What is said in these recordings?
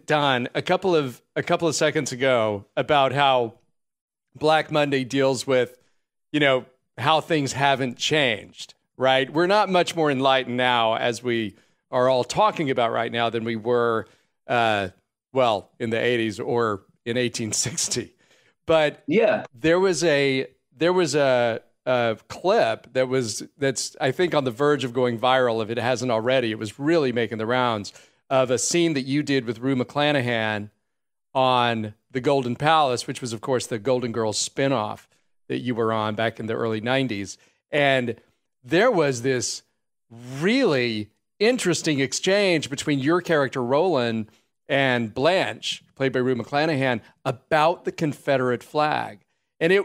Don, a couple of seconds ago about how Black Monday deals with, how things haven't changed, right? We're not much more enlightened now, as we are all talking about right now, than we were, in the 80s or in 1860. But Yeah. there was a clip that's I think on the verge of going viral if it hasn't already. It was really making the rounds of a scene that you did with Rue McClanahan on the Golden Palace, which was of course the Golden Girls spinoff that you were on back in the early 90s. And there was this really interesting exchange between your character Roland and Blanche, played by Rue McClanahan, about the Confederate flag. And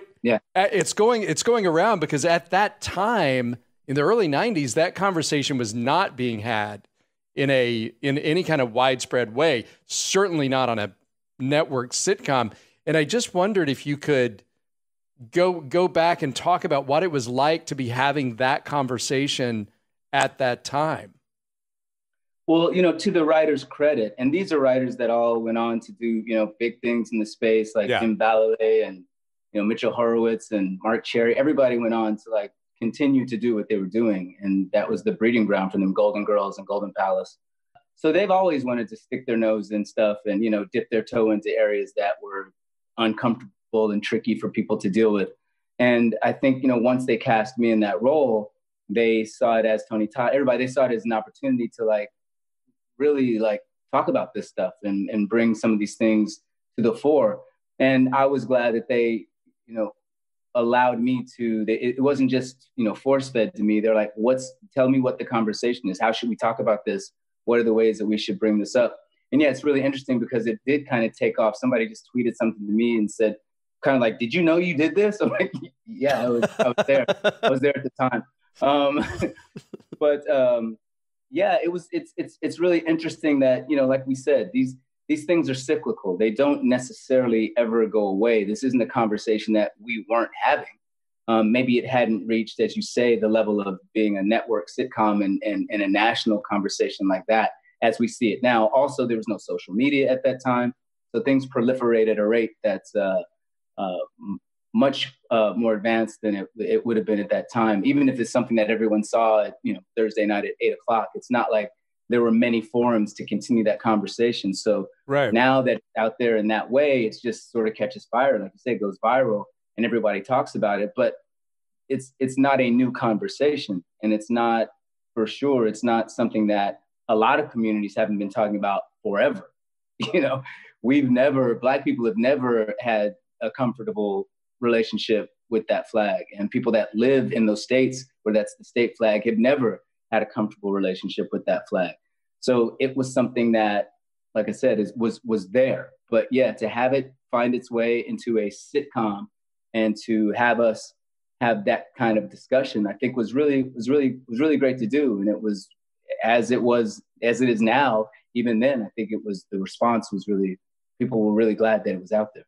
it's going around because at that time in the early 90s, that conversation was not being had in any kind of widespread way, certainly not on a network sitcom. And I just wondered if you could go back and talk about what it was like to be having that conversation at that time. Well, to the writers' credit, and these are writers that all went on to do, big things in the space, like Kim Ballaway and, Mitchell Horowitz and Mark Cherry. Everybody went on to like continue to do what they were doing. And that was the breeding ground for them, Golden Girls and Golden Palace. So they've always wanted to stick their nose in stuff and, dip their toe into areas that were uncomfortable and tricky for people to deal with. And I think, once they cast me in that role, they saw it as Tony Todd, everybody, they saw it as an opportunity to like really like talk about this stuff and bring some of these things to the fore. And I was glad that they, allowed me to, it wasn't just, force fed to me. They're like, tell me what the conversation is. How should we talk about this? What are the ways that we should bring this up? And yeah, it's really interesting because it did kind of take off. Somebody just tweeted something to me and said, kind of like, did you know you did this? I'm like, yeah, I was there. I was there at the time. Yeah, it's really interesting that, like we said, these things are cyclical. They don't necessarily ever go away. This isn't a conversation that we weren't having. Maybe it hadn't reached, as you say, the level of being a network sitcom and a national conversation like that as we see it now. Also, there was no social media at that time. So things proliferated at a rate that's much more advanced than it would have been at that time. Even if it's something that everyone saw at, Thursday night at 8:00, it's not like there were many forums to continue that conversation. So now that it's out there in that way, it's just sort of catches fire. Like you say, it goes viral and everybody talks about it, but it's not a new conversation. And it's not, for sure, it's not something that a lot of communities haven't been talking about forever. Black people have never had a comfortable relationship with that flag. And people that live in those states where that's the state flag have never had a comfortable relationship with that flag. So it was something that, like I said, was there. But yeah, to have it find its way into a sitcom and to have us have that kind of discussion, I think was really great to do. And it was as it is now. Even then, I think the response was really, people were really glad that it was out there.